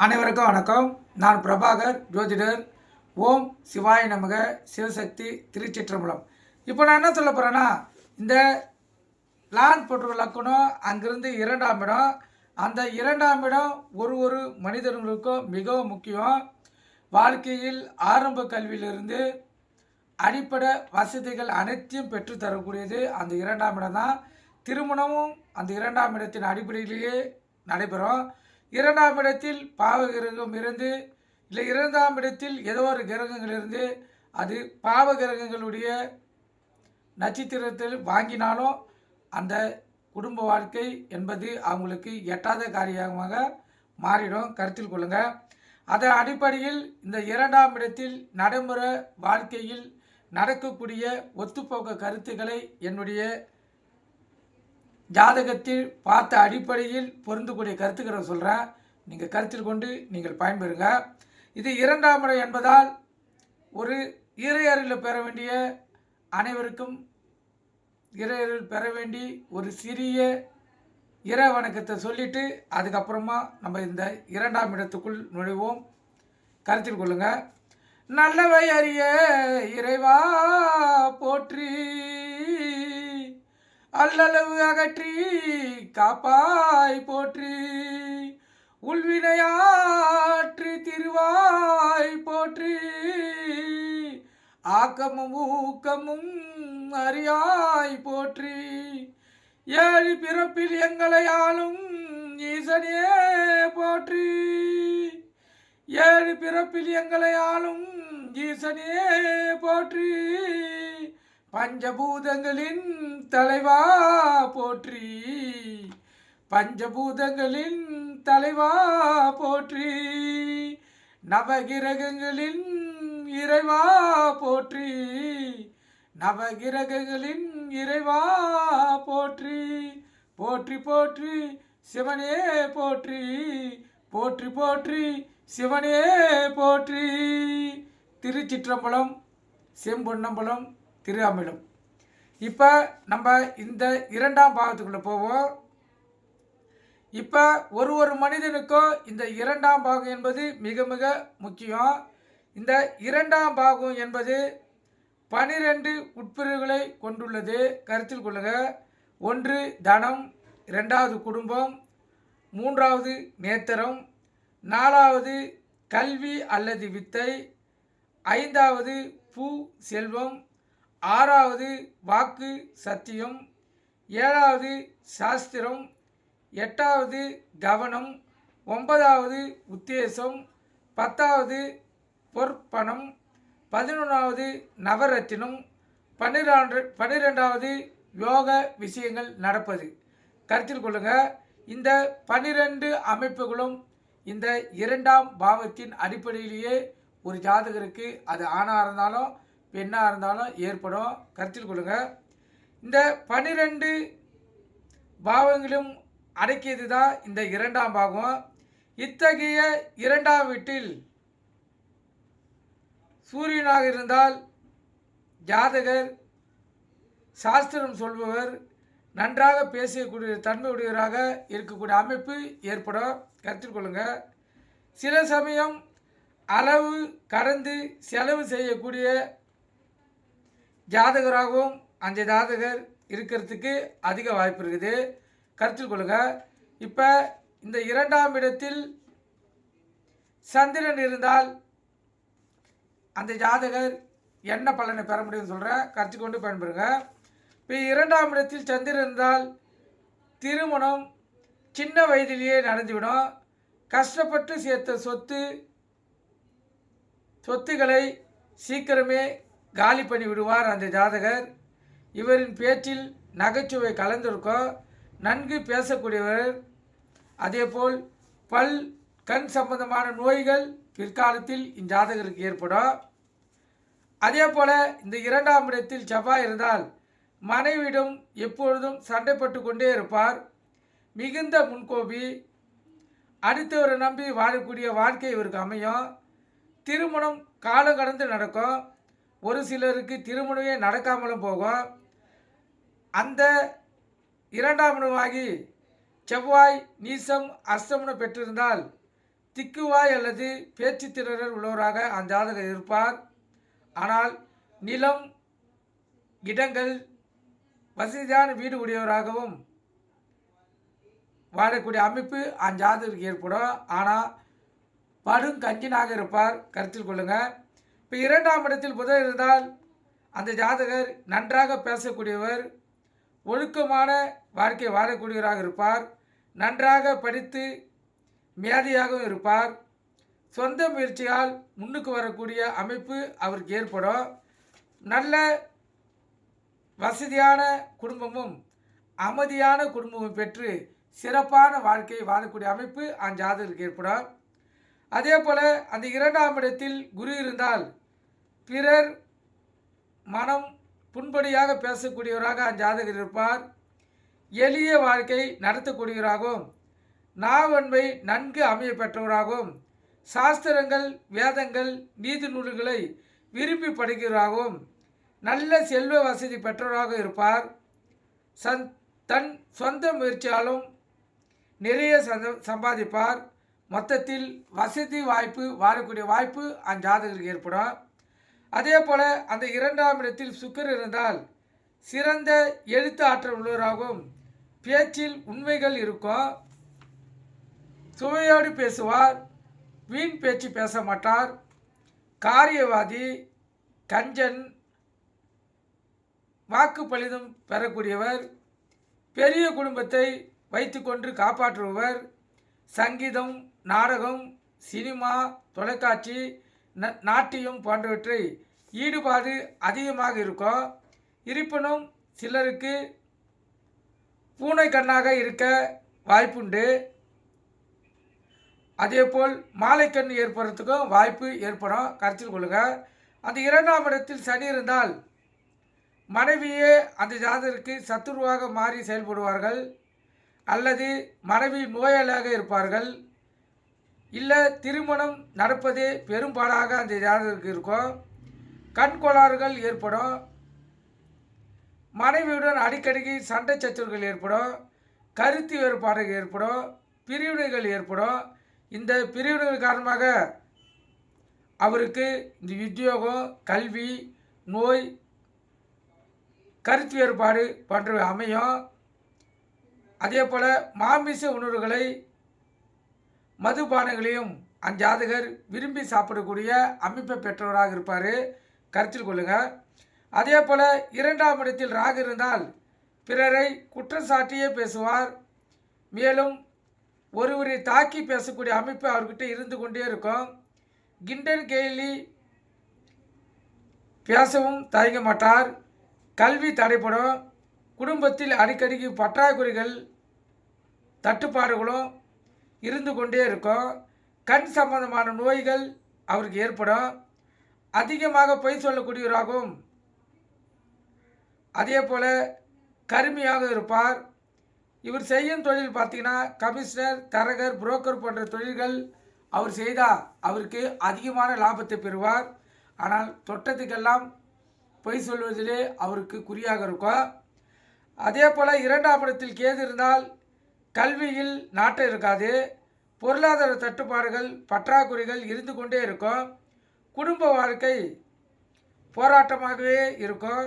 அனைவருக்கும் வணக்கம். நான் பிரபாகர் ஜோதிடர். ஓம் சிவாய நமக. சிவசக்தி திருச்சிற்றம்பலம். இப்போ நான் என்ன சொல்ல போகிறேன்னா, இந்த லான் போட்டுள்ள லக்கணம் அங்கிருந்து 2ஆம் இடம். அந்த 2ஆம் இடம் ஒரு மனிதர்களுக்கும் மிகவும் முக்கியம். வாழ்க்கையில் ஆரம்ப கல்வியிலிருந்து அடிப்படை வசதிகள் அனைத்தையும் பெற்றுத்தரக்கூடியது அந்த 2ஆம் இடம் தான். திருமணமும் அந்த 2ஆம் இடத்தின் அடிப்படையிலேயே நடைபெறும். 2ஆம் இடத்தில் பாவ கிரகம் இருந்து இல்லை 2ஆம் இடத்தில் ஏதோ ஒரு கிரகங்கள் இருந்து அது பாவ கிரகங்களுடைய நட்சத்திரத்தில் வாங்கினாலும் அந்த குடும்ப வாழ்க்கை என்பது அவங்களுக்கு எட்டாத காரியமாக மாறிடும். கருத்தில் கொள்ளுங்கள். அதன் அடிப்படையில் இந்த 2ஆம் இடத்தில் நடைமுறை வாழ்க்கையில் நடக்கக்கூடிய ஒத்துப்போக்க கருத்துக்களை என்னுடைய ஜாதகத்தில் பார்த்த அடிப்படையில் பொருந்தக்கூடிய கருத்துக்களை சொல்கிறேன். நீங்கள் கருத்தில் கொண்டு நீங்கள் பயன்பெறுங்க. இது 2ஆம் இடம் என்பதால் ஒரு இறையருளில் பெற வேண்டிய அனைவருக்கும் இறையருள் பெற வேண்டி ஒரு சிறிய இறை வணக்கத்தை சொல்லிவிட்டு அதுக்கப்புறமா நம்ம இந்த 2ஆம் இடத்துக்குள் நுழைவோம். கருத்தில் கொள்ளுங்கள். நல்லவை அறிய இறைவா போற்றி, அல்லளவு அகற்றி காப்பாய் போற்றி, உள்வினையாற்றி திருவாய் போற்றி, ஆக்கமும் ஊக்கமும் அறியாய் போற்றி, ஏழு பிறப்பில் எங்களை ஆளும் ஈசனே போற்றி, ஏழு பிறப்பில் எங்களை ஆளும் ஈசனே போற்றி, பஞ்சபூதங்களின் தலைவா போற்றி, பஞ்சபூதங்களின் தலைவா போற்றி, நவகிரகங்களின் இறைவா போற்றி, நவகிரகங்களின் இறைவா போற்றி, போற்றி போற்றி சிவனே போற்றி, போற்றி போற்றி சிவனே போற்றி. திருச்சிற்றம்பலம், செம்பொன்னம்பலம், திருஅமிலம். இப்போ நம்ம இந்த 2ஆம் பாகத்துக்குள்ளே போவோம். இப்போ ஒரு மனிதனுக்கும் இந்த 2ஆம் பாகம் என்பது மிக மிக முக்கியம். இந்த 2ஆம் பாகம் என்பது 12 உட்பிரிவுகளை கொண்டுள்ளது. கருத்தில் கொள்ளுங்க. 1 தனம், 2வது குடும்பம், 3வது நேத்திரம், 4வது கல்வி அல்லது வித்தை, 5வது பூ செல்வம், 6வது வாக்கு சத்தியம், 7வது சாஸ்திரம், 8வது கவனம், 9வது உத்தேசம், 10வது பொற்பணம், 11வது நவரத்தினம், 12வது யோக விஷயங்கள் நடப்பது. கருத்தில் கொள்ளுங்கள். இந்த 12 அமைப்புகளும் இந்த 2ஆம் பாவத்தின் அடிப்படையிலேயே ஒரு ஜாதகருக்கு அது ஆணாக இருந்தாலும் பெண்ணாக இருந்தாலும் ஏற்படும். கருத்தில் கொள்ளுங்கள். இந்த 12 பாவங்களும் அடக்கியது தான் இந்த 2ஆம் பாகம். இத்தகைய 2ஆம் வீட்டில் சூரியனாக இருந்தால் ஜாதகர் சாஸ்திரம் சொல்பவர், நன்றாக பேசக்கூடிய தன்மையுடையவராக இருக்கக்கூடிய அமைப்பு ஏற்படும். கருத்தில் கொள்ளுங்கள். சில சமயம் அளவு கடந்து செலவு செய்யக்கூடிய ஜாதகராகவும் அந்த ஜாதகர் இருக்கிறதுக்கு அதிக வாய்ப்பு இருக்குது. கருத்தில் கொள்ளுங்கள். இப்போ இந்த 2ஆம் இடத்தில் சந்திரன் இருந்தால் அந்த ஜாதகர் என்ன பலனை பெற முடியும்னு சொல்கிறேன். கருத்தில் கொண்டு பயன்பெறுங்க. இப்போ 2ஆம் இடத்தில் சந்திரன் இருந்தால் திருமணம் சின்ன வயதிலேயே நடந்துவிடும். கஷ்டப்பட்டு சேர்த்த சொத்துக்களை சீக்கிரமே காலி பண்ணி விடுவார் அந்த ஜாதகர். இவரின் பேச்சில் நகைச்சுவை கலந்திருக்கும். நன்கு பேசக்கூடியவர். அதேபோல் கண் சம்பந்தமான நோய்கள் பிற்காலத்தில் இஞ்சாதகருக்கு ஏற்படும். அதே போல் இந்த 2ஆம் இடத்தில் செவ்வாய் இருந்தால் மனைவியிடம் எப்பொழுதும் சண்டைப்பட்டு கொண்டே இருப்பார். மிகுந்த முன்கோபி. அடுத்தவரை நம்பி வாழக்கூடிய வாழ்க்கை இவருக்கு அமையும். திருமணம் காலம் கடந்து நடக்கும். ஒரு சிலருக்கு திருமணமே நடக்காமலும் போகும். அந்த 2ஆம் இடமாகி செவ்வாய் நீசம் அஸ்தமனம் பெற்றிருந்தால் திக்குவாய் அல்லது பேச்சு திறறல் உள்ளவராக அந்த ஜாதகர் இருப்பார். ஆனால் நிலம், இடங்கள், வசதியான வீடு உடையவராகவும் வாழக்கூடிய அமைப்பு அந்த ஜாதகருக்கு ஏற்படும். ஆனால் படும் கஞ்சினாக இருப்பார், கருத்தில் கொள்ளுங்கள். இப்போ 2ஆம் இடத்தில் புதன் இருந்தால் அந்த ஜாதகர் நன்றாக பேசக்கூடியவர், ஒழுக்கமான வாழ்க்கை வாழக்கூடியவராக இருப்பார், நன்றாக படித்து மேதையாகவும் இருப்பார், சொந்த முயற்சியால் முன்னுக்கு வரக்கூடிய அமைப்பு அவருக்கு ஏற்படும். நல்ல வசதியான குடும்பமும் அமைதியான குடும்பமும் பெற்று சிறப்பான வாழ்க்கை வாழக்கூடிய அமைப்பு அந்த ஜாதகருக்கு ஏற்படும். அதே போல் அந்த 2ஆம் இடத்தில் குரு இருந்தால் பிறர் மனம் புண்படியாக பேசக்கூடியவராக அந்த ஜாதகர் இருப்பார். எளிய வாழ்க்கை நடத்தக்கூடியவராகவும் நாவன்மை நன்கு அமைய பெற்றவராகவும் சாஸ்திரங்கள், வேதங்கள், நீதி நூல்களை விரும்பி படிக்கிறவராகவும் நல்ல செல்வ வசதி பெற்றவராக இருப்பார். தன் சொந்த முயற்சியாலும் நிறைய சம்பாதிப்பார். மொத்தத்தில் வசதி வாய்ப்பு வாழக்கூடிய வாய்ப்பு அந்த ஜாதகருக்கு ஏற்படும். அதே போல் அந்த 2ஆம் இடத்தில் சுக்கிரன் இருந்தால் சிறந்த எழுத்து ஆற்றல் உள்ளவராகவும் பேச்சில் உண்மைகள் இருக்கும், சுவையோடு பேசுவார், வீண் பேச்சு பேச மாட்டார், காரியவாதி, கஞ்சன், வாக்கு பலிதம் பெறக்கூடியவர், பெரிய குடும்பத்தை வைத்துக்கொண்டு காப்பாற்றுபவர், சங்கீதம், நாடகம், சினிமா, தொலைக்காட்சி, நாட்டியம் போன்றவற்றை ஈடுபாடு அதிகமாக இருக்கும். இருப்பினும் சிலருக்கு பூனை கண்ணாக இருக்க வாய்ப்புண்டு. அதேபோல் மாலைக்கண் ஏற்படுறதுக்கும் வாய்ப்பு ஏற்படும், கருத்தில் கொள்ளுங்கள். அந்த 2ஆம் இடத்தில் சனி இருந்தால் மனைவியே அந்த ஜாதகருக்கு சத்துருவாக மாறி செயல்படுவார்கள், அல்லது மனைவி நோயாளியாக இருப்பார்கள், இல்லை திருமணம் நடப்பதே பெரும்பாலாக அந்த ஜாதகருக்கு இருக்கும். கண் கோளாறுகள் ஏற்படும், மனைவியுடன் அடிக்கடிக்கு சண்டை சச்சரவுகள் ஏற்படும், கருத்து வேறுபாடுகள் ஏற்படும், பிரிவினைகள் ஏற்படும். இந்த பிரிவினைகள் காரணமாக அவருக்கு இந்த உத்தியோகம், கல்வி, நோய், கருத்து வேறுபாடு போன்றவை அமையும். அதே போல் மாமிச உணவுகளை, மதுபானங்களையும் அந்த ஜாதகர் விரும்பி சாப்பிடக்கூடிய அமைப்பை பெற்றவராக இருப்பார், கருத்தில் கொள்ளுங்கள். அதே போல் 2ஆம் இடத்தில் ராகு இருந்தால் பிறரை குற்றம் சாட்டியே பேசுவார். மேலும் ஒருவரை தாக்கி பேசக்கூடிய அமைப்பு அவர்கிட்ட இருந்து கொண்டே இருக்கும். கிண்டல் கேலி பேசவும் தயங்க மாட்டார். கல்வி தடைப்படும். குடும்பத்தில் அடிக்கடிக்கு பற்றாக்குறைகள், தட்டுப்பாடுகளும் இருந்து கொண்டே இருக்கும். கண் சம்பந்தமான நோய்கள் அவருக்கு ஏற்படும். அதிகமாக பொய் சொல்லக்கூடியவராகவும் அதே போல் கருமையாக இருப்பார். இவர் செய்யும் தொழில் பார்த்திங்கன்னா கமிஷனர், தரகர், புரோக்கர் போன்ற தொழில்கள் அவர் செய்தால் அவருக்கு அதிகமான லாபத்தை பெறுவார். ஆனால் தொட்டத்துக்கெல்லாம் பொய் சொல்வதிலே அவருக்கு குறியாக இருக்கும். அதே போல் 2ஆம் இடத்தில் கேது இருந்தால் கல்வியில் நாட்டம் இருக்காது. பொருளாதார தட்டுப்பாடுகள், பற்றாக்குறைகள் இருந்து கொண்டே இருக்கும். குடும்ப வாழ்க்கை போராட்டமாகவே இருக்கும்.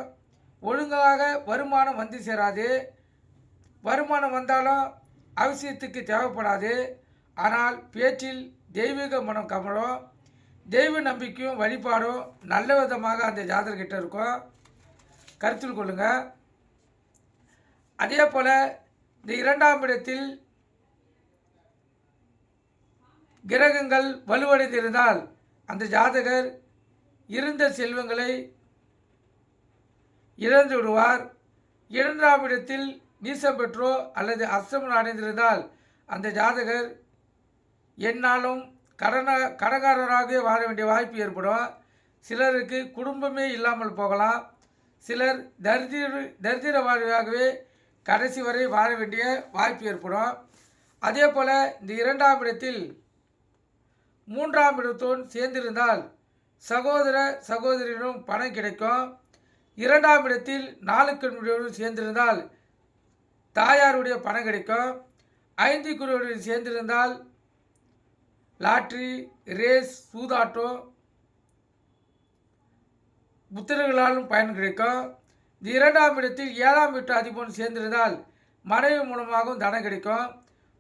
ஒழுங்காக வருமானம் வந்து சேராது. வருமானம் வந்தாலும் அவசியத்துக்கு தேவைப்படாது. ஆனால் பேச்சில் தெய்வீக மனம் கமலும். தெய்வ நம்பிக்கையும் வழிபாடும் நல்ல விதமாக அந்த ஜாதகர்கிட்ட இருக்கும், கருத்தில் கொள்ளுங்கள். அதே போல் இந்த 2ஆம் இடத்தில் கிரகங்கள் வலுவடைந்திருந்தால் அந்த ஜாதகர் இருந்த செல்வங்களை இழந்து விடுவார். 2ஆம் இடத்தில் நீசம் பெற்றோ அல்லது அஸ்தமனம் அடைந்திருந்தால் அந்த ஜாதகர் எந்நாளும் கடகாரராகவே வாழ வேண்டிய வாய்ப்பு ஏற்படும். சிலருக்கு குடும்பமே இல்லாமல் போகலாம். சிலர் தரித்திர வாழ்வாகவே கடைசி வரை வாழ வேண்டிய வாய்ப்பு ஏற்படும். அதே போல் இந்த 2ஆம் இடத்தில் 3ஆம் இடத்தோடு சேர்ந்திருந்தால் சகோதர சகோதரியிடம் பணம் கிடைக்கும். 2ஆம் இடத்தில் 4 கண்ணியோடு சேர்ந்திருந்தால் தாயாருடைய பணம் கிடைக்கும். 5 குறியோடு சேர்ந்திருந்தால் லாட்ரி, ரேஸ், சூதாட்டம், புத்திரர்களாலும் பயன் கிடைக்கும். இந்த 2ஆம் இடத்தில் 7ஆம் வீட்டு அதிபன் சேர்ந்திருந்தால் மனைவி மூலமாகவும் தனம் கிடைக்கும்.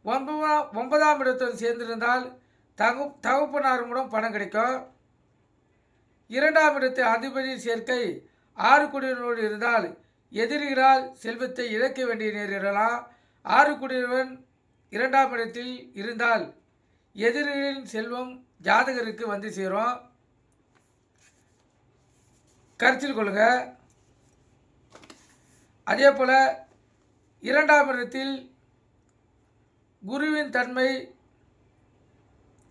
9ஆம் இடத்தில் சேர்ந்திருந்தால் தகப்பனார் மூலம் பணம் கிடைக்கும். 2ஆம் இடத்து அதிபதி சேர்க்கை 6 குடியினரோடு இருந்தால் எதிரிகளால் செல்வத்தை இழக்க வேண்டிய நேரிடலாம். 6 குடியினவன் 2ஆம் இடத்தில் இருந்தால் எதிரிகளின் செல்வம் ஜாதகருக்கு வந்து சேரும். கருத்தில் கொள்ளுங்க. அதே போல் 2ஆம் இடத்தில் குருவின் தன்மை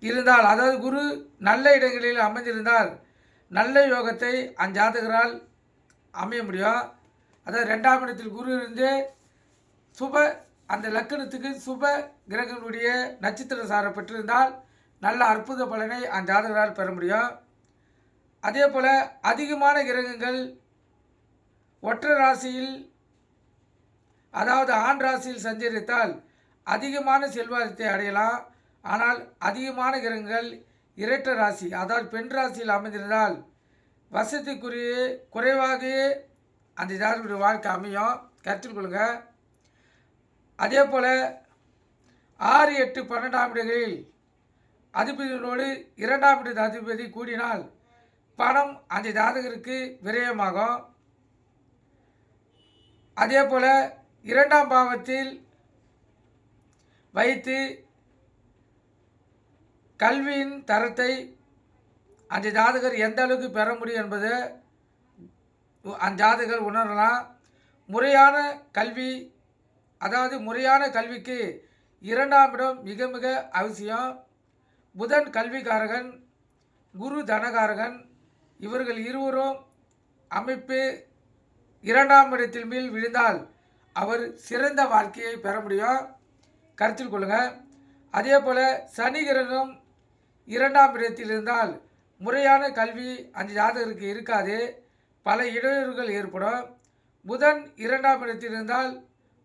இருந்தால், அதாவது குரு நல்ல இடங்களில் அமைந்திருந்தால் நல்ல யோகத்தை அஞ்சாதகரால் அமைய முடியும். அதாவது 2ஆம் இடத்தில் குரு இருந்து சுப அந்த லக்கணத்துக்கு சுப கிரகங்களுடைய நட்சத்திர சாரம் பெற்றிருந்தால் நல்ல அற்புத பலனை அஞ்சாதகரால் பெற முடியும். அதே போல் அதிகமான கிரகங்கள் ஒற்றை ராசியில், அதாவது ஆண் ராசியில் சஞ்சரித்தால் அதிகமான செல்வாரத்தை அடையலாம். ஆனால் அதிகமான கிரகங்கள் இரட்டை ராசி, அதாவது பெண் ராசியில் அமைந்திருந்தால் வசதிக்குரிய குறைவாகவே அந்த ஜாதகருடைய வாழ்க்கை அமையும். கருத்தில் கொள்ளுங்க. அதே போல் 6, 8, 12ஆம் இடங்களில் அதிபதிகளோடு 2ஆம் இட அதிபதி கூடினால் பணம் அந்த ஜாதகருக்கு விரயமாகும். அதே போல் 2ஆம் பாவத்தில் வைத்து கல்வியின் தரத்தை அந்த ஜாதகர் எந்த அளவுக்கு பெற முடியும் என்பது அந்த ஜாதகர் உணரலாம். முறையான கல்வி, அதாவது முறையான கல்விக்கு 2ஆம் இடம் மிக மிக அவசியம். புதன் கல்விக்காரகன், குரு தனகாரகன். இவர்கள் இருவரும் அமைப்பு 2ஆம் இடத்தில் மேல் விழுந்தால் அவர் சிறந்த வாழ்க்கையை பெற முடியும். கருத்தில் கொள்ளுங்கள். அதே போல் சனி கிரகம் 2ஆம் இடத்தில் இருந்தால் முறையான கல்வி அந்த ஜாதகருக்கு இருக்காது, பல இடையூறுகள் ஏற்படும். புதன் 2ஆம் இடத்தில் இருந்தால்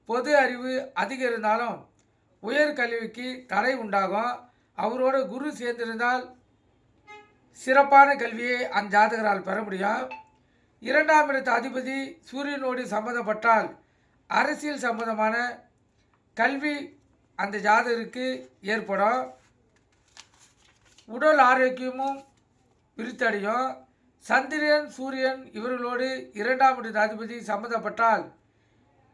பொது அறிவு அதிகம் இருந்தாலும் உயர் கல்விக்கு தடை உண்டாகும். அவரோட குரு சேர்ந்திருந்தால் சிறப்பான கல்வியை அந்த ஜாதகரால் பெற முடியும். 2ஆம் இடத்து அதிபதி சூரியனோடு சம்பந்தப்பட்டால் அரசியல் சம்பந்தமான கல்வி அந்த ஜாதகருக்கு ஏற்படும். உடல் ஆரோக்கியமும் விருத்தடையும். சந்திரன், சூரியன் இவர்களோடு 2ஆம் இடத்து அதிபதி சம்பந்தப்பட்டால்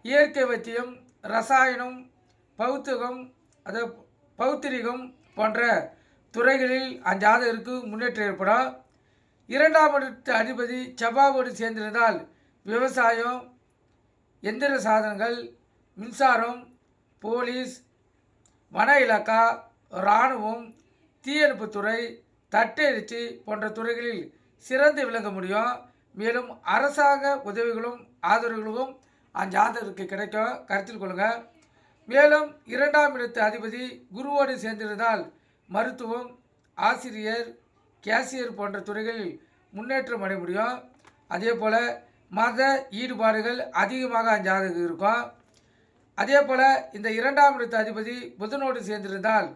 இயற்கை வைத்தியம், ரசாயனம், பௌத்திரிகம் போன்ற துறைகளில் அந்த ஜாதகருக்கு முன்னேற்றம் ஏற்படும். 2ஆம் இடத்து அதிபதி செவ்வாயோடு சேர்ந்திருந்தால் விவசாயம், எந்திர சாதனங்கள், மின்சாரம், போலீஸ், வன இலாக்கா, இராணுவம், தீயணைப்புத்துறை, தட்டெழுச்சி போன்ற துறைகளில் சிறந்து விளங்க முடியும். மேலும் அரசாங்க உதவிகளும் ஆதரவுகளும் அந்த ஜாதகருக்கு கிடைக்கும். கருத்தில் கொள்ளுங்கள். மேலும் 2ஆம் இடத்து அதிபதி குருவோடு சேர்ந்திருந்தால் மருத்துவம், ஆசிரியர், கேசியர் போன்ற துறைகளில் முன்னேற்றம் அடைய முடியும். அதே போல் மத ஈடுபாடுகள் அதிகமாக அந்த ஜாதகம் இருக்கும். அதே போல் இந்த 2ஆம் இடத்து அதிபதி புதனோடு சேர்ந்திருந்தால்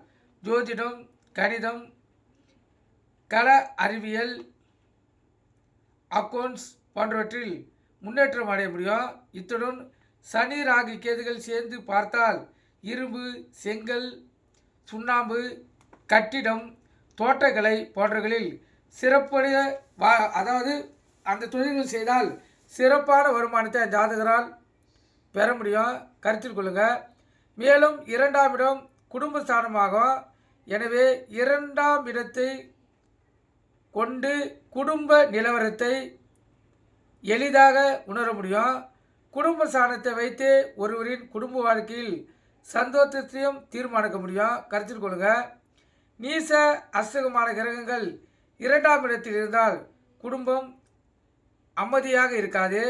ஜோதிடம், கணிதம், கல அறிவியல், அக்கௌண்ட்ஸ் போன்றவற்றில் முன்னேற்றம் அடைய முடியும். இத்துடன் சனி, ராகு, கேதுகள் சேர்ந்து பார்த்தால் இரும்பு, செங்கல், சுண்ணாம்பு, கட்டிடம், தோட்டக்கலை போன்றவர்களில் சிறப்புடைய அதாவது அந்த தொழில்கள் செய்தால் சிறப்பான வருமானத்தை ஜாதகரால் பெற முடியும். கருத்தில் கொள்ளுங்கள். மேலும் 2ஆம் இடம் குடும்பஸ்தானமாகும். எனவே 2ஆம் இடத்தை கொண்டு குடும்ப நிலவரத்தை எளிதாக உணர முடியும். குடும்ப ஸ்தானத்தை வைத்து ஒருவரின் குடும்ப வாழ்க்கையில் சந்தோஷத்தையும் தீர்மானிக்க முடியும். கருத்தில் கொள்ளுங்கள். நீச அஸ்தகமான கிரகங்கள் 2ஆம் இடத்தில் இருந்தால் குடும்பம் அமைதியாக இருக்காது.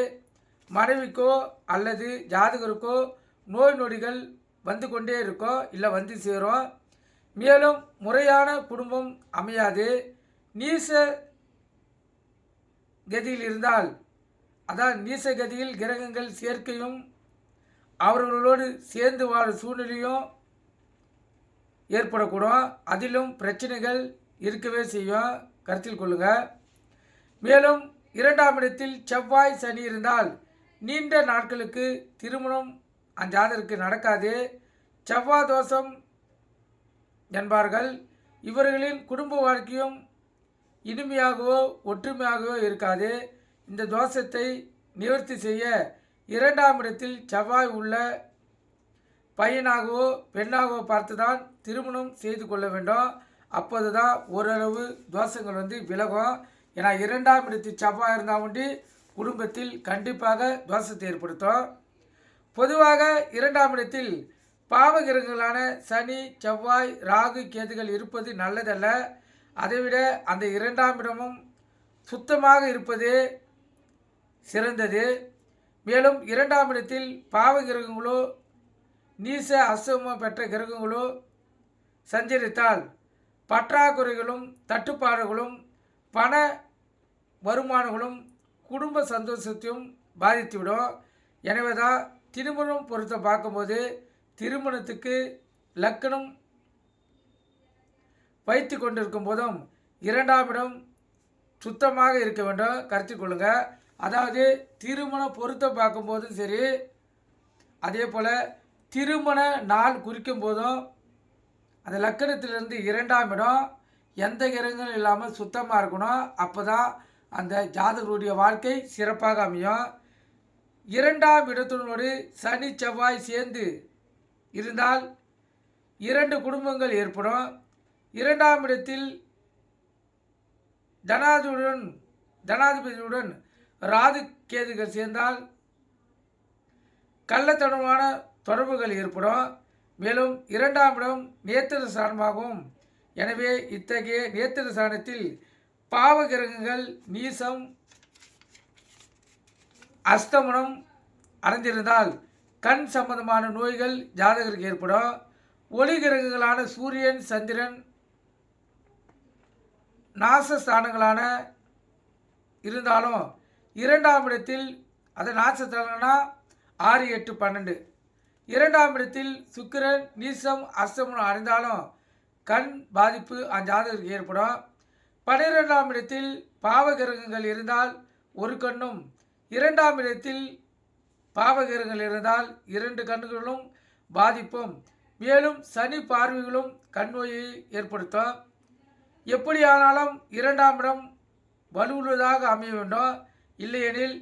மனைவிக்கோ அல்லது ஜாதகருக்கோ நோய் நொடிகள் வந்து கொண்டே இருக்கும், இல்லை வந்து சேரும். மேலும் முறையான குடும்பம் அமையாது. நீச கதியில் இருந்தால், அதாவது நீச கதியில் கிரகங்கள் சேர்க்கையும் அவர்களோடு சேர்ந்து வாழும் சூழ்நிலையும் ஏற்படக்கூடும். அதிலும் பிரச்சனைகள் இருக்கவே செய்யும், கருத்தில் கொள்ளுங்கள். மேலும் 2ஆம் இடத்தில் செவ்வாய் சனி இருந்தால் நீண்ட நாட்களுக்கு திருமணம் அஞ்சாதருக்கு நடக்காது. செவ்வாய் தோஷம் என்பார்கள். இவர்களின் குடும்ப வாழ்க்கையும் இனிமையாகவோ ஒற்றுமையாகவோ இருக்காது. இந்த தோஷத்தை நிவர்த்தி செய்ய 2ஆம் இடத்தில் செவ்வாய் உள்ள பையனாகவோ பெண்ணாகவோ பார்த்துதான் திருமணம் செய்து கொள்ள வேண்டும். அப்போது தான் ஓரளவு தோஷங்கள் விலகும். ஏன்னா 2ஆம் இடத்தில் செவ்வாய் இருந்தால் உண்டு குடும்பத்தில் கண்டிப்பாக தோஷத்தை ஏற்படுத்தும். பொதுவாக 2ஆம் இடத்தில் பாவகிரகங்களான சனி, செவ்வாய், ராகு, கேதுகள் இருப்பது நல்லதல்ல. அதைவிட அந்த 2ஆம் இடமும் சுத்தமாக இருப்பது சிறந்தது. மேலும் 2ஆம் இடத்தில் பாவகிரகங்களோ நீச அசுவம் பெற்ற கிரகங்களோ சஞ்சரித்தால் பற்றாக்குறைகளும் தட்டுப்பாடுகளும் பண வருமானங்களும் குடும்ப சந்தோஷத்தையும் பாதித்துவிடும். எனவே தான் திருமணம் பொறுத்த பார்க்கும்போது திருமணத்துக்கு லக்கணம் வைத்து கொண்டிருக்கும் போதும் 2ஆம் இடம் சுத்தமாக இருக்க வேண்டும், கருத்தில் கொள்ளுங்கள். அதாவது திருமணம் பொறுத்த பார்க்கும்போதும் சரி, அதே போல் திருமண நாள் குறிக்கும் போதும் அந்த லக்கணத்திலிருந்து 2ஆம் இடம் எந்த கிரகங்களும் இல்லாமல் சுத்தமாக இருக்கணும். அப்போ தான் அந்த ஜாதகருடைய வாழ்க்கை சிறப்பாக அமையும். 2ஆம் இடத்தினோடு சனி செவ்வாய் சேர்ந்து இருந்தால் 2 குடும்பங்கள் ஏற்படும். 2ஆம் இடத்தில் தனாதிபதியுடன் ராகு கேதுகள் சேர்ந்தால் கள்ளத்தனமான தொடர்புகள் ஏற்படும். மேலும் 2ஆம் இடம் நேத்திர ஸ்தானமாகும். எனவே இத்தகைய நேத்திர ஸ்தானத்தில் பாவகிரகங்கள் நீசம் அஸ்தமனம் அடைந்திருந்தால் கண் சம்பந்தமான நோய்கள் ஜாதகருக்கு ஏற்படும். ஒளி கிரகங்களான சூரியன், சந்திரன் நாசஸ்தானங்களான இருந்தாலும் 2ஆம் இடத்தில் அது நாசஸ்தானங்கள்னா 6, 8, 12. 2ஆம் இடத்தில் சுக்கிரன் நீசம் அஸ்தமனம் அடைந்தாலும் கண் பாதிப்பு அஞ்சாததற்கு ஏற்படும். 12ஆம் இடத்தில் பாவகிரகங்கள் இருந்தால் ஒரு கண்ணும், 2ஆம் இடத்தில் பாவகிரகங்கள் இருந்தால் 2 கண்களும் பாதிப்பும், மேலும் சனி பார்வைகளும் கண் நோயை ஏற்படுத்தும். எப்படியானாலும் 2ஆம் இடம் வலுவுள்ளதாக அமைய வேண்டும். இல்லையெனில்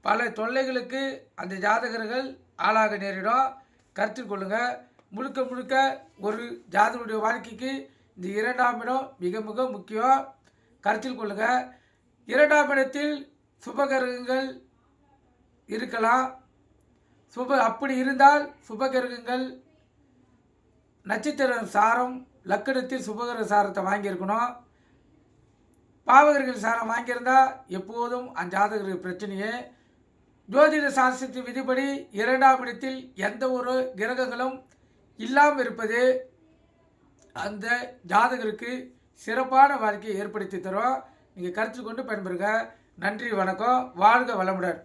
பல தொல்லைகளுக்கு அந்த ஜாதகர்கள் ஆளாக நேரிடும். கருத்தில் கொள்ளுங்கள். முழுக்க முழுக்க ஒரு ஜாதகருடைய வாழ்க்கைக்கு இந்த 2ஆம் இடம் மிக மிக முக்கியம். கருத்தில் கொள்ளுங்கள். 2ஆம் இடத்தில் சுபகிரகங்கள் இருக்கலாம். அப்படி இருந்தால் சுபகிரகங்கள் நட்சத்திர சாரம் லக்கணத்தில் சுபகிரக சாரத்தை வாங்கியிருக்கணும். பாவகிரக சாரம் வாங்கியிருந்தால் எப்போதும் அந்த ஜாதகருக்கு பிரச்சனையே. ஜோதிட சாஸ்திரத்தின் விதிப்படி 2ஆம் இடத்தில் எந்த ஒரு கிரகங்களும் இல்லாமல் இருப்பது அந்த ஜாதகருக்கு சிறப்பான வாழ்க்கையை ஏற்படுத்தி தரும். நீங்கள் கருத்தில் கொண்டு பயன்பெறுங்க. நன்றி, வணக்கம். வாழ்க வளமுடன்.